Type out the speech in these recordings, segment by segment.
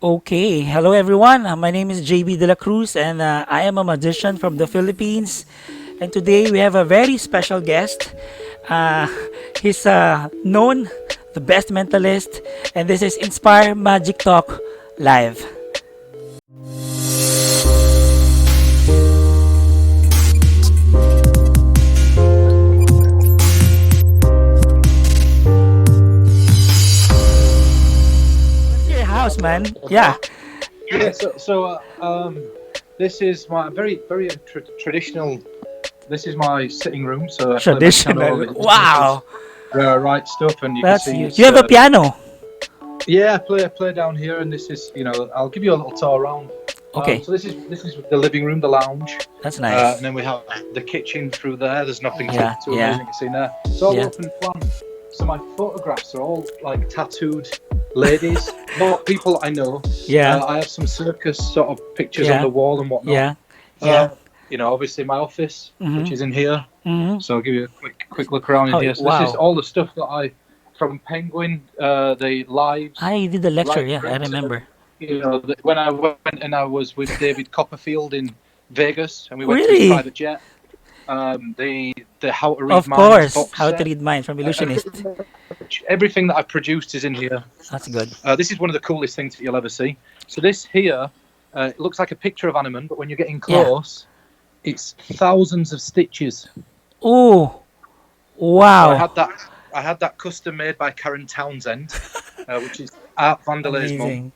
Okay, hello everyone. My name is JB De La Cruz, and I am a magician from the Philippines. And today we have a very special guest. Uh, he's known the best mentalist, and this is Inspire Magic Talk Live. What's your house, man? Yeah, Yeah, this is my very traditional. This is my sitting room, so I play my piano. traditional. Wow, Write stuff, and you can that's see you. You it's. have a piano. Yeah, I play down here, and this is I'll give you a little tour around. Okay, So this is the living room, the lounge, that's nice. and then we have the kitchen through there. There's nothing Yeah, too yeah, amazing to see in there. It's all yeah. open plan. So my photographs are all like tattooed ladies, not people I know. Yeah, I have some circus sort of pictures on yeah, the wall and whatnot. yeah, yeah. Uh, Obviously my office, which Mm-hmm. is in here. Mm-hmm. So I'll give you a quick look around in Oh, here. So this is wow. all the stuff that I from Penguin, the lives, I did the lecture. right Yeah, I through to remember. when I went and I was with David Copperfield in Vegas, and we went to his Really? private jet. The How to Read Of Minds course. box How to set. read minds from Illusionist. Everything that I produced is in here. That's good. This is one of the coolest things that you'll ever see. So this here, it looks like a picture of Animan, but when you're getting Yeah. close, it's thousands of stitches. Oh, So wow. I had that custom made by Karen Townsend, which is Art Vandelay's mum. Amazing.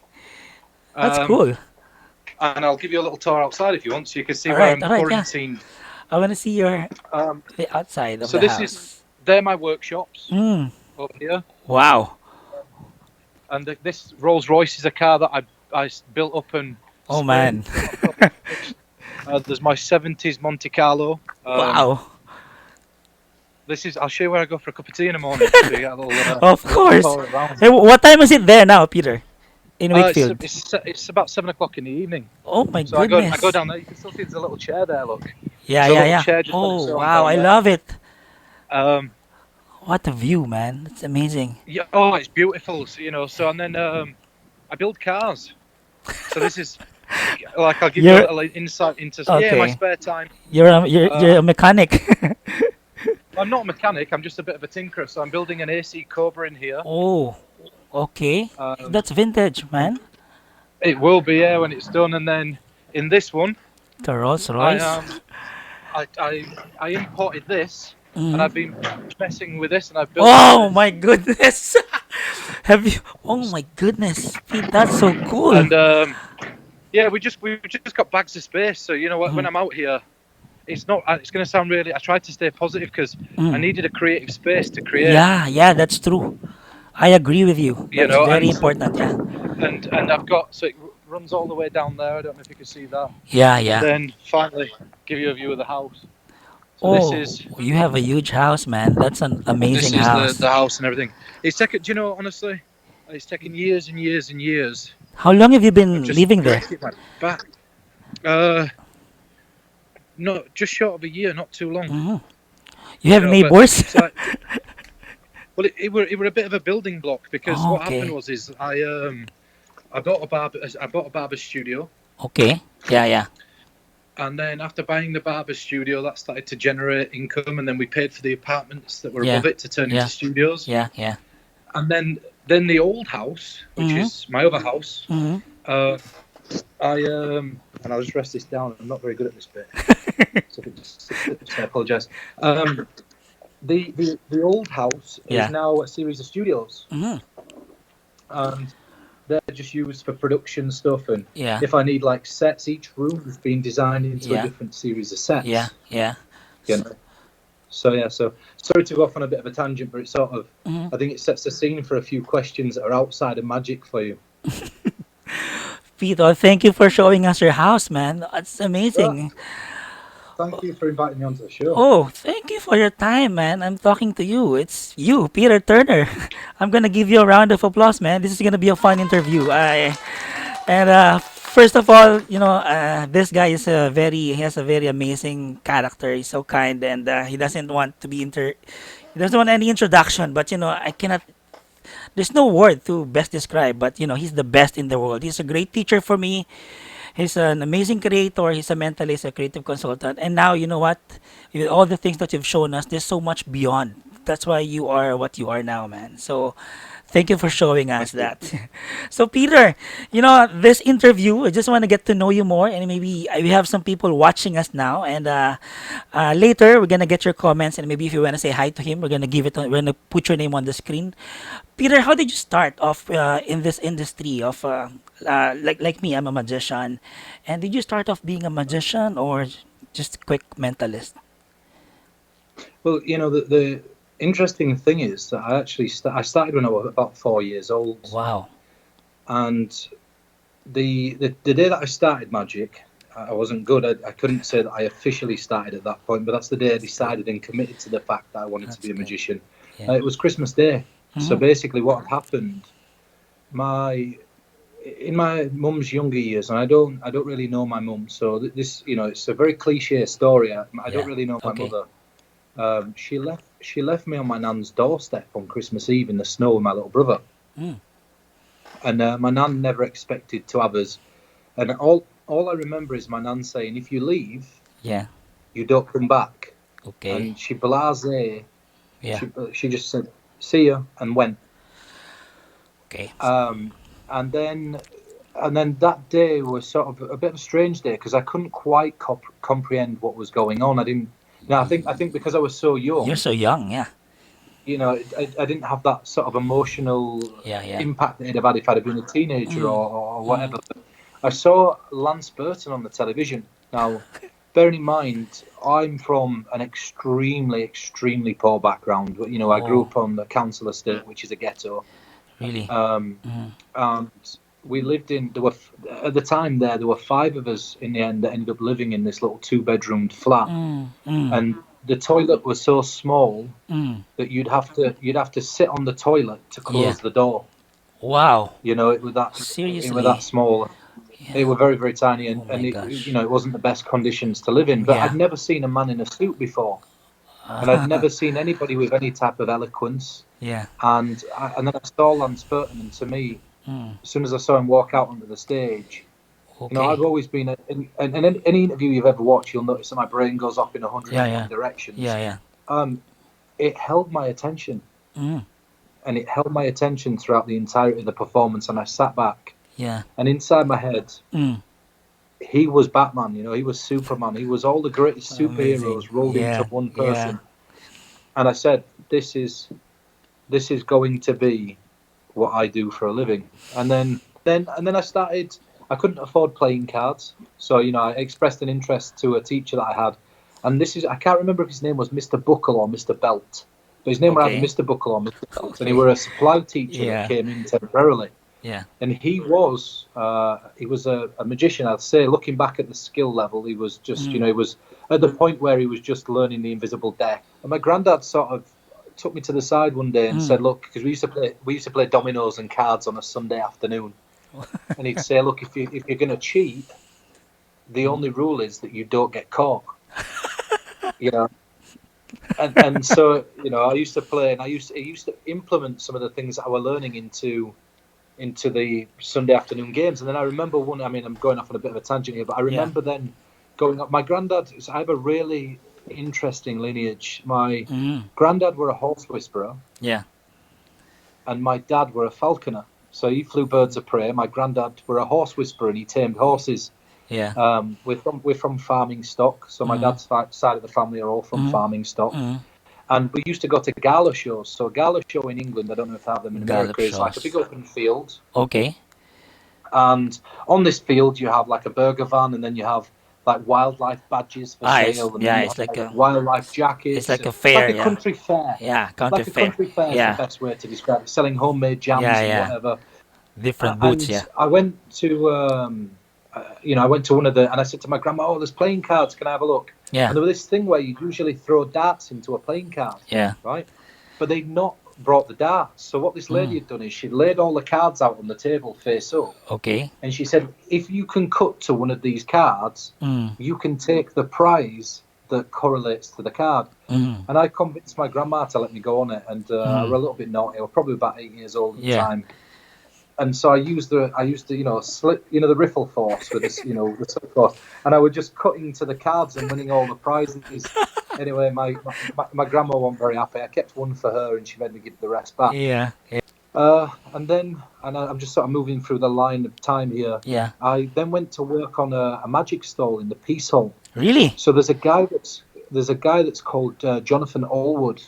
That's Um, cool. and I'll give you a little tour outside if you want, so you can see where I'm All right, yeah. quarantined. I want to see your Um, the outside of so the this is house. they're my workshops Mm. over here, Wow. and this Rolls Royce is a car that I built up and Oh sprayed. man. There's my 70s Monte Carlo. Wow. I'll show you where I go for a cup of tea in the morning. So you get a Of little course. tour around. Hey, what time is it there now, Peter? In Wakefield. It's about 7 o'clock in the evening. Oh my So I go goodness. down there. You can still see there's a little chair there. Look, Yeah, there's a yeah, little yeah. chair just on its Oh own wow, down I there. love it. Um, What a view, man. That's amazing. yeah, oh, it's beautiful. So and then I build cars. So this is like I'll give you a You're little insight into my okay. spare time. You're a Um, mechanic. I'm not a mechanic. I'm just a bit of a tinkerer. So I'm building an AC Cobra in here. Oh, okay. Um, That's vintage, man. it will be here when it's done. And then in this one, The Rolls I Royce. I, I I imported this, and Mm. I've been messing with this, and I've built this. Oh my goodness. Have you? Oh my goodness, Pete, that's so cool. And yeah, we just got bags of space. So when Mhm. I'm out here, it's not. It's going to sound really. I tried to stay positive because I Mm. needed a creative space to create. Yeah, yeah, that's true. I agree with you. You That's know, very important. Yeah, and I've got so it runs all the way down there. I don't know if you can see that. yeah, And yeah. then finally, give you a view of the house. So Oh, you have a huge house, man. That's an this amazing is house. the house and everything. It's taken. Do you know, honestly, it's taken years and years and years How long have you of been just living there? breaking my back. Uh, no, just short of a year, not too long. Hmm. You have But neighbors? it's like, well, it were a bit of a building block because Oh, what happened okay, is I bought a barber studio, okay. Yeah, yeah, and then after buying the barber studio, that started to generate income, and then we paid for the apartments that were yeah, above it to turn yeah, into studios, yeah, yeah. and then the old house, which Mm-hmm. is my other house, Mm-hmm. uh, and I'll just rest this down. I'm not very good at this bit, so if I apologise. The old house is Yeah. now a series of studios, Mm-hmm. and they're just used for production stuff. And Yeah, if I need like sets, each room has been designed into a yeah, different series of yeah, sets. yeah. You know. So yeah, so sorry to go off on a bit of a tangent, but it's sort of Mm-hmm. I think it sets the scene for a few questions that are outside of magic for you. Vito, thank you for showing us your house, man. That's Well, amazing. thank you for inviting me onto the show. Oh, thank you for your time, man. I'm talking to you. It's you, Peter Turner. I'm gonna give you a round of applause, man. This is gonna be a fun interview. First of all, this guy is he has a very amazing character. He's so kind, and he doesn't want any introduction. But I cannot there's no word to best describe, but he's the best in the world. He's a great teacher for me. He's an amazing creator. He's a mentalist, a creative consultant. And now, you know what? With all the things that you've shown us, there's so much beyond. That's why you are what you are now, man. So thank you for showing us Thank you. that. So, Peter, this interview, I just want to get to know you more. And maybe we have some people watching us now. And later, we're going to get your comments. And maybe if you want to say hi to him, we're going to put your name on the screen. Peter, how did you start off in this industry of like me? I'm a magician, and did you start off being a magician or just a quick mentalist? Well, the interesting thing is that I started when I was about 4 years old, Wow. and the day that I started magic, I wasn't good. I couldn't say that I officially started at that point, but that's the day I That's good. decided and committed to the fact that I wanted to That's be a good. magician. Yeah. It was Christmas Day, so Hmm. basically what had happened, my in my mum's younger years, and I don't really know my mum, so this it's a very cliche story. I don't Yeah. really know my Okay. mother. She left me on my nan's doorstep on Christmas Eve in the snow with my little brother, Mm. and my nan never expected to have us. And all I remember is my nan saying, "If you leave, Yeah. you don't come back." Okay. And she blasé, Yeah. she just said, "See ya," and went. Okay. Um, and then that day was sort of a bit of a strange day because I couldn't quite comprehend what was going on. I didn't. I think because I was so You're young, so young. Yeah. I didn't have that sort of emotional Yeah. Yeah. impact that it'd have had if I'd have been a teenager Mm. or Mm. whatever. I saw Lance Burton on the television. Now, bearing in mind, I'm from an extremely, extremely poor background. I grew Oh, up on the council estate, which is a ghetto. really? Um, Mm. and we lived in, at the time there were five of us in the end that ended up living in this little two-bedroomed flat. Mm. Mm. And the toilet was so small Mm. that you'd have to sit on the toilet to Yeah. close the door. Wow. It was that Seriously? small. They Yeah. were very, very tiny, Oh and my it gosh. it wasn't the best conditions to live in. But I'd Yeah. never seen a man in a suit before, and I'd never seen anybody with any type of eloquence. Yeah. And then I saw Lance Burton, and to me, Mm. as soon as I saw him walk out onto the stage, Okay. I've always been in any interview you've ever watched, you'll notice that my brain goes off in Yeah. 101 Yeah. directions. Yeah. Yeah. It held my attention, Mm. and it held my attention throughout the entirety of the performance. And I sat back, Yeah. and inside my head, Mm. he was Batman. He was Superman. He was all the greatest Amazing. superheroes rolled into Yeah. one Yeah. person. And I said, this is going to be what I do for a living. And then I started. I couldn't afford playing cards, so I expressed an interest to a teacher that I had. And I can't remember if his name was Mr. Buckle or Mr. Belt, but his name were either Okay. Mr. Buckle or Mr. Belt, and he Okay. were a supply teacher that Yeah. came in temporarily. Yeah. And he was a magician. I'd say, looking back at the skill level, he was just, Mm. he was at the point where he was just learning the invisible deck. And my granddad sort of took me to the side one day and Mm. said, "Look," because we used to play dominoes and cards on a Sunday afternoon, and he'd say, "Look, if you're going to cheat, the only rule is that you don't get caught." You know, and so I used to play, and I used to implement some of the things that I were learning into the Sunday afternoon games. And then I remember one. I mean, I'm going off on a bit of a tangent here, but I Yeah. remember then going up. My granddad. I have a really interesting lineage. My Mm. granddad were a horse whisperer, Yeah. and my dad were a falconer. So he flew birds of prey. My granddad were a horse whisperer, and he tamed horses. Yeah. We're from farming stock, so my Mm. dad's side of the family are all from Mm. farming stock. Mm. And we used to go to gala shows. So a gala show in England, I don't know if they have them in Gallop America, is like a shows. big open field. Okay. And on this field, you have like a burger van, and then you have like wildlife badges for Ah, sale, and then yeah, you have like wildlife it's jackets. like And a it's like fair, a yeah. country fair. Yeah, counter Like a fair. country fair is the Yeah. best way to describe it. Selling homemade Yeah, jams and yeah. whatever. Different booths, And yeah. I went to one of the, and I said to my grandma, "Oh, there's playing cards. Can I have a look?" Yeah. And there was this thing where you usually throw darts into a playing card, Yeah. right? But they'd not brought the darts. So what this lady Mm. had done is she'd laid all the cards out on the table face up, Okay. and she said, "If you can cut to one of these cards, Mm. you can take the prize that correlates to the card. Mm. And I convinced my grandma to let me go on it, and I was Mm. a little bit naughty. I was probably about 8 years old at the Yeah. time, and so I used the slip, the riffle force with this, the slip force, and I was just cutting to the cards and winning all the prizes. Anyway, my grandma wasn't very happy. I kept one for her, and she made me give the rest back. Yeah. Yeah. I'm just sort of moving through the line of time here. Yeah. I then went to work on a magic stall in the Peace Hall. Really? So there's a guy that's called Jonathan Allwood,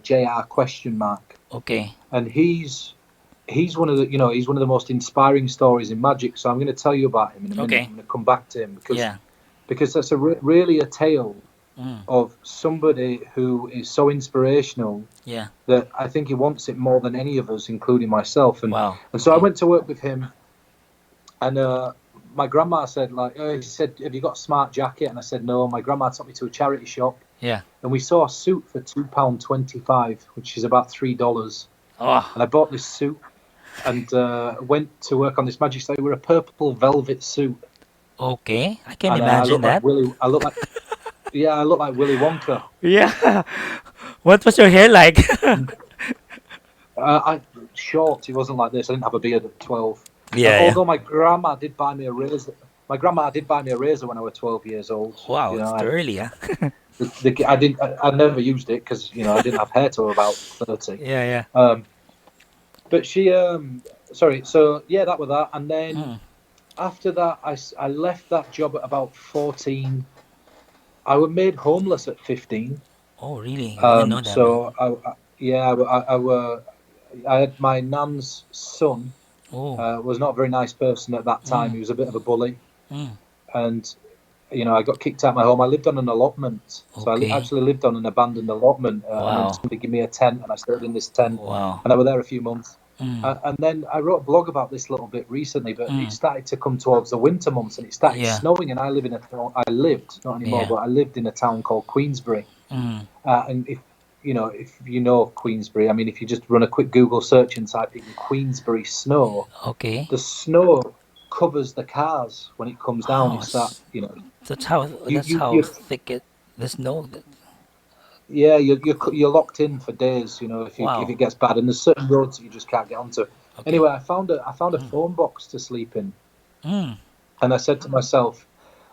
Jr. question mark, Okay. and he's one of the most inspiring stories in magic. So I'm going to tell you about him in a minute. Okay. I'm going to come back to him Yeah. because that's really a tale Mm. of somebody who is so inspirational Yeah. that I think he wants it more than any of us, including myself. And Wow. and so I Okay. went to work with him, and my grandma said, he said, "Have you got a smart jacket?" And I said, "No." My grandma took me to a charity shop, Yeah. and we saw a suit for £2.25, which is about $3. Oh. And I bought this suit and went to work on this magic show. We were a purple velvet suit, Okay. I can and I imagine looked like that. Willy. I looked like Willy Wonka. Yeah. What was your hair like? I short. It wasn't like this. I didn't have a beard at 12. Yeah. Yeah. Although my grandma did buy me a razor. My grandma did buy me a razor when I was 12 years old. Wow. You know, It's too early, huh? I didn't. I never used it because I didn't have hair till about 30. Yeah. Yeah. But she. Sorry. So yeah, that was that. And then Mm. after that, I left that job at about 14. I was made homeless at 15. Oh, really? I didn't know that, man. So yeah, I had my nan's son. Oh. Was not a very nice person at that time. Mm. He was a bit of a bully, Mm. and I got kicked out of my home. I lived on an allotment, so Okay. actually lived on an abandoned allotment, and then Wow. somebody gave me a tent, and I stayed in this tent, Wow. and I was there a few months. Mm. And then I wrote a blog about this a little bit recently, but it Mm. started to come towards the winter months, and it started Yeah. snowing, and I lived, not anymore, Yeah. but I lived in a town called Queensbury. Mm. And if you know Queensbury, I mean, if you just run a quick Google search and type in Queensbury snow, Okay. the snow covers the cars when it comes down. Oh, It's that, that's how you that's you how you thick it the snow. yeah, you're locked in for days. If Wow. it gets bad, and there's certain roads that you just can't get onto. Okay. Anyway, I found a phone box to sleep in, Mm. and I said to myself,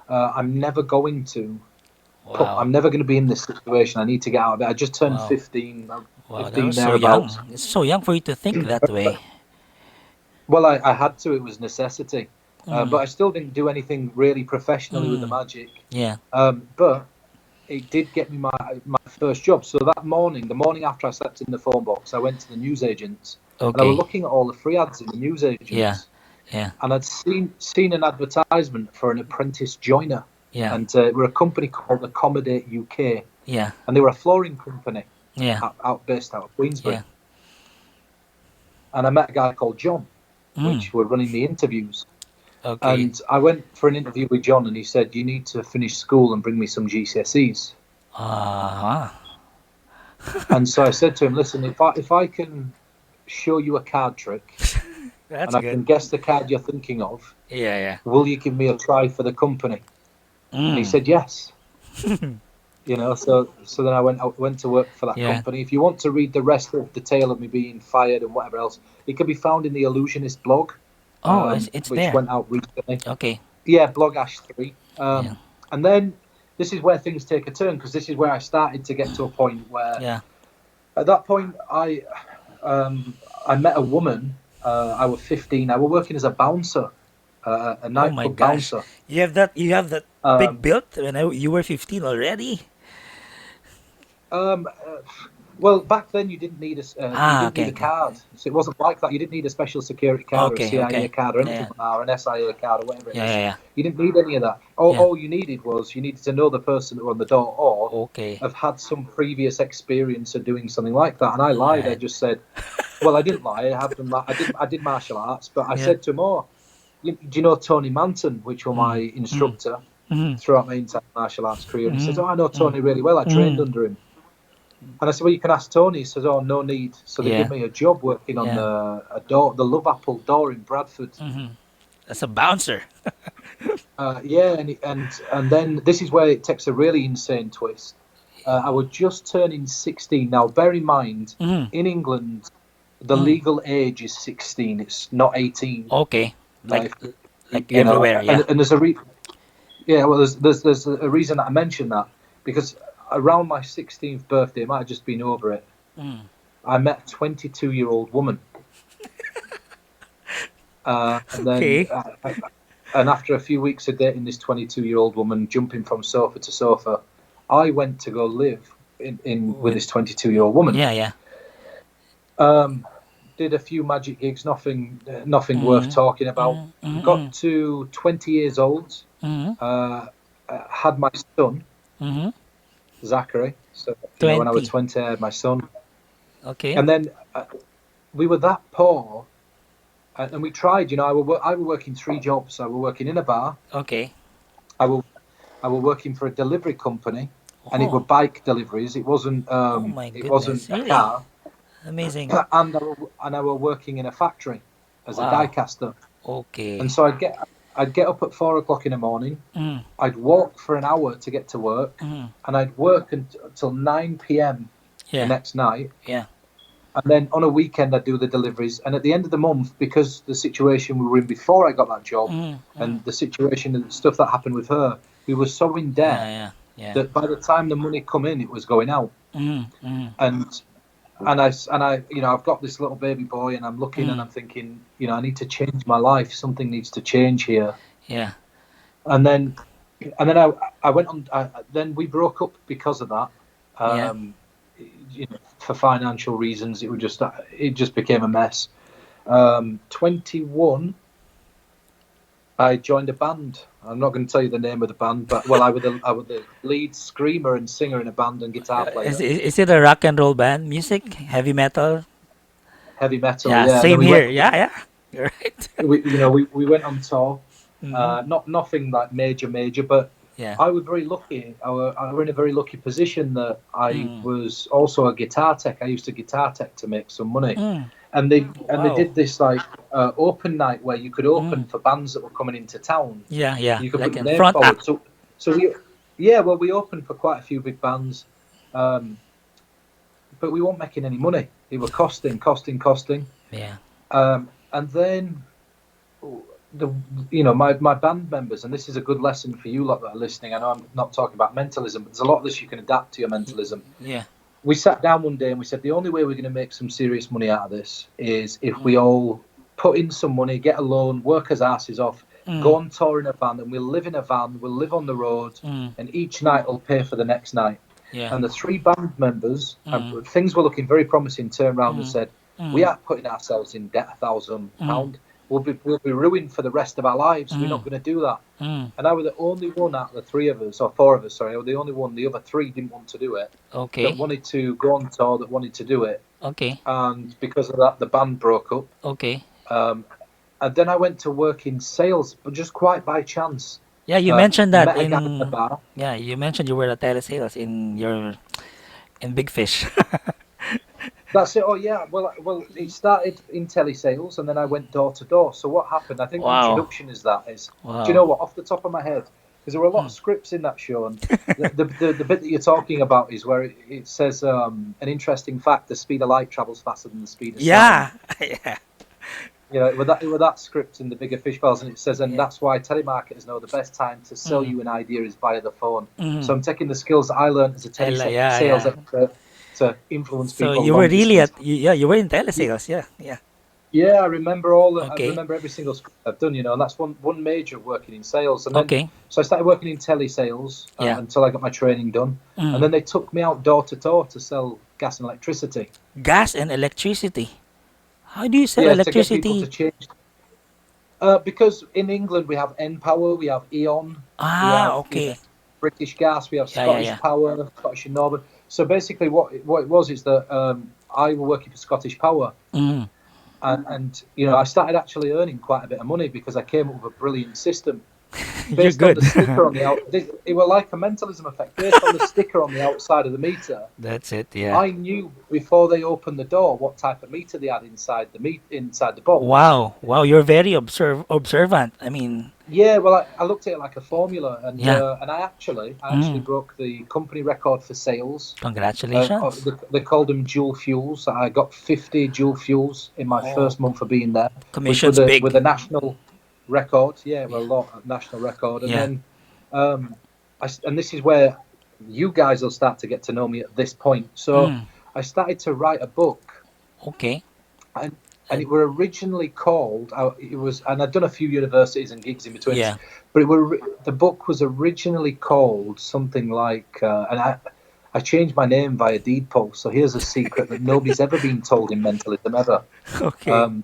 I'm never going to. Wow. I'm never going to be in this situation. I need to get out of it. I just turned Wow. 15, Wow. That 15 was so young. thereabouts. It's so young for you to think that way. Well, I had to. It was necessity. Mm. But I still didn't do anything really professionally with the Mm. magic. Yeah. But it did get me my first job. So that morning, the morning after I slept in the phone box, I went to the newsagents, and I was Okay. looking at all the free ads in the Yeah. newsagents, Yeah. and I'd seen an advertisement for an apprentice joiner, Yeah. and we're a company called Accommodate UK, Yeah. and they were a flooring company Yeah. based out of Queensbury. Yeah. And I met a guy called John, Mm. which were running the interviews. Okay. And I went for an interview with John, and he said, "You need to finish school and bring me some GCSEs." Uh-huh. And so I said to him, "Listen, if I can show you a card trick, That's and I good. can guess the card you're thinking of, Yeah. Yeah. will you give me a try for the company?" And he Mm. said, "Yes." So then I went to work for that Yeah. company. If you want to read the rest of the tale of me being fired and whatever else, it can be found in the Illusionist blog, Oh, it's which there. went out recently. Okay. Yeah, blog Ash 3. Yeah. And then this is where things take a turn, because this is where I started to get to a point where, Yeah. at that point, I met a woman. I was 15. I was working as a bouncer, a Oh my nightclub gosh. bouncer. You have that big Um, build when you were 15 already? um, uh, well, back then you didn't need Ah, okay, a okay. card, so it wasn't like that. You didn't need a special security card or a Okay, CIA okay. card or anything Yeah. like that, or an SIA card or whatever it Yeah, is. yeah, yeah. You didn't need any of that. All, Yeah. all you needed was you needed to know the person that were on the door, or Okay. have had some previous experience of doing something like that. And I lied. I Right. just said, well, I didn't lie. I have done that. I did martial arts, but I Yeah. said to him, "Oh, do you know Tony Manton, which was my Mm. Mm. instructor Mm. throughout my entire martial arts career?" And he says, Mm. "Oh, I know Mm. Tony really well. I trained Mm. under him." And I said, "Well, you can ask Tony." He says, "Oh, no need." So they give Yeah. me a job working on Yeah. the Love Apple door in Bradford. Mm-hmm. That's a bouncer. Yeah, and then this is where it takes a really insane twist. I was just turning 16. Now, bear in mind, Mm-hmm. in England, the Mm. legal age is 16. It's not 18. Okay. Uh, if, Like you know, everywhere, yeah. and there's yeah, well, there's a reason that I mentioned that because around my 16th birthday, it might have just been over it. Mm. I met a 22-year-old woman, and then Okay. and after a few weeks of dating this 22-year-old woman, jumping from sofa to sofa, I went to go live in with With this 22-year-old woman. yeah, yeah. Um, did a few magic gigs, nothing worth Mm. talking about. Mm. Mm. Got to 20 years old, Mm. uh, had my son Mm. Zachary. So when I was 20. 20, I had my son, Okay. and then we were that poor, and we tried. I was working three jobs. I was working in a bar. Okay. I was I was working for a delivery company, and it were Oh. bike deliveries. Oh my It wasn't goodness. a Really? car, Amazing. and I was working in a factory as a die Wow. caster. And Okay. so I'd get up at 4 o'clock in the morning. Mm. I'd walk for an hour to get to work, Mm. and I'd work until 9 p.m. the Yeah. next night. Yeah. And then on a weekend, I'd do the deliveries. And at the end of the month, because the situation we were in before I got that job Mm. Mm. and the situation and stuff that happened with her, we were so in Yeah, debt yeah. Yeah. that by the time the money come in, it was going out. Mm. Mm. And I've got this little baby boy, and I'm looking and Mm. I'm thinking, I need to change my life. Something needs to change here. Yeah. And then, I went on. Then we broke up because of that. Yeah. For financial reasons, it just became a mess. 21, I joined a band. I'm not going to tell you the name of the band, but well, I was the lead screamer and singer in a band and guitar player, Is it a rock and roll band? Music? Heavy metal? heavy metal. Yeah, Yeah, and then same here. Yeah, yeah. You're right. we went on tour. Mm-hmm. Not nothing like major, but Yeah. I was very lucky. I were in a very lucky position that I Mm. was also a guitar tech. I used to guitar tech to make some money, Mm. and they Wow. did this like open night where you could Mm. open for bands that were coming into town. Yeah, yeah. You could put Like your in name front forward. act. So yeah, well, we opened for quite a few big bands, um, but we weren't making any money. It were costing. Yeah. And then the my band members, and this is a good lesson for you lot that are listening. I know I'm not talking about mentalism, but there's a lot of this you can adapt to your mentalism. Yeah. We sat down one day and we said the only way we're going to make some serious money out of this is if we Mm. all put in some money, get a loan, work as asses off, go Mm. on tour in a van, and we'll live in a van, we'll live on the road, Mm. and each night will pay for the next night. Yeah. And the three band members, Mm. things were looking very promising, turned around and Mm. said, "We Mm. are putting ourselves in debt, Mm. £1,000. We'll be ruined for the rest of our lives. We're not Mm. going to do that." Mm. And I was the only one out of the three of us, or four of us, sorry, I was the only one. The other three didn't want to do it. That Okay. wanted to go on tour, that wanted to do it, Okay. and because of that, the band broke up. Okay. Um, and then I went to work in sales, but just quite by chance. Yeah, you mentioned that Met a guy in the in bar. yeah, you mentioned you were a telesales in Big Fish. That's it. Oh yeah. Well, it started in telesales, and then I went door to door. So what happened? I think the Wow. introduction is that is. Do you Wow. know what? Off the top of my head, because there were a lot of Mm. scripts in that show, and the bit that you're talking about is where it says an interesting fact: the speed of light travels faster than the speed of sound. Yeah. Yeah. It was that script in the bigger fish files, and it says, and Yeah. that's why telemarketers know the best time to sell Mm. you an idea is via the phone. So Mm. I'm taking the skills that I learned as a Yeah, sales yeah. expert to influence So people you were long really distance. yeah, you were in telesales. Yeah. Yeah. Yeah, I Okay. remember every single script I've done, and that's one major of working in sales. And then, Okay. so I started working in telesales Yeah. until I got my training done. And Mm. then they took me out door to door to sell gas and electricity. Gas and electricity. How do you sell Yeah, to get people to electricity? change. Because in England we have N Power, we have Eon, we Ah, have okay. British Gas, we have Yeah, yeah, Scottish yeah. Power, Scottish and Northern. So basically, what it was is that I was working for Scottish Power, Mm. and I started actually earning quite a bit of money because I came up with a brilliant system You're based on good. the sticker on the out. It were like a mentalism effect based on the sticker on the outside of the meter. That's it. Yeah. I knew before they opened the door what type of meter they had inside the box. Wow. Wow. You're very observant. I mean, Yeah, well, I looked at it like a formula, Yeah. and I actually Mm. broke the company record for sales. Congratulations. They called them dual fuels. I got 50 dual fuels in my Oh, first month of being there, which commission's with big. a national record. Yeah, Yeah. well, a lot a national record. And Yeah. then, um, and this is where you guys will start to get to know me at this point. So Mm. I started to write a book, Okay. and And it were originally called. It was, and I'd done a few universities and gigs in between, yeah. but the book was originally called something like, and I changed my name via deed poll. So here's a secret that nobody's ever been told in mentalism ever. Okay.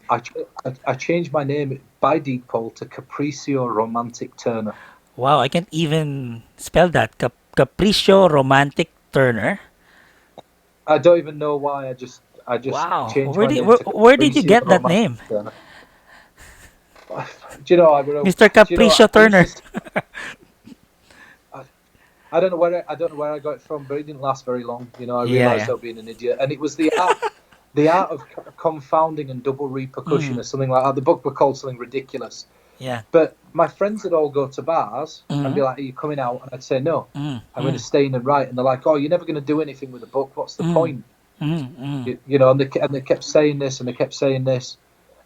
I changed my name by deed poll to Capriccio Romantic Turner. Wow, I can't even spell that. Capriccio Romantic Turner. I don't even know why. I just Wow. changed my name to Where did you Capriccio get that Romantic name? Turner. Do you know? Mr. Do you know? Capriccio I used Turner. to. I, I don't know where I got it from, but it didn't last very long. You know, I Yeah, realised yeah. I was being an idiot, and it was the art of confounding and double repercussion, Mm. or something like that. The book was called something ridiculous. Yeah. But my friends would all go to bars and Mm. be like, "Are you coming out?" And I'd say, "No, Mm. I'm going to Mm. stay in and write." And they're like, "Oh, you're never going to do anything with a book. What's the Mm. point?" Mm. Mm. You know, and they kept saying this and they kept saying this,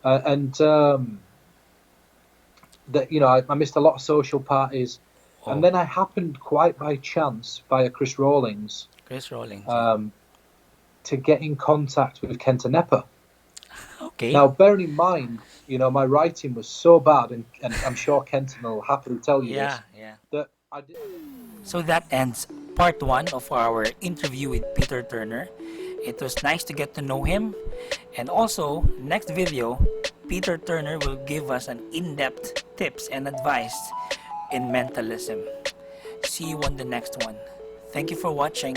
and that I missed a lot of social parties, and Oh, then I happened quite by chance via Chris Rawlings Chris Rawlings. Yeah. um, to get in contact with Kenta Nepper. Okay. Now, bearing in mind, my writing was so bad, and I'm sure Kenton will happily tell you Yeah. this, Yeah. that I did. So that ends part one of our interview with Peter Turner. It was nice to get to know him. And also, next video, Peter Turner will give us an in-depth tips and advice in mentalism. See you on the next one. Thank you for watching.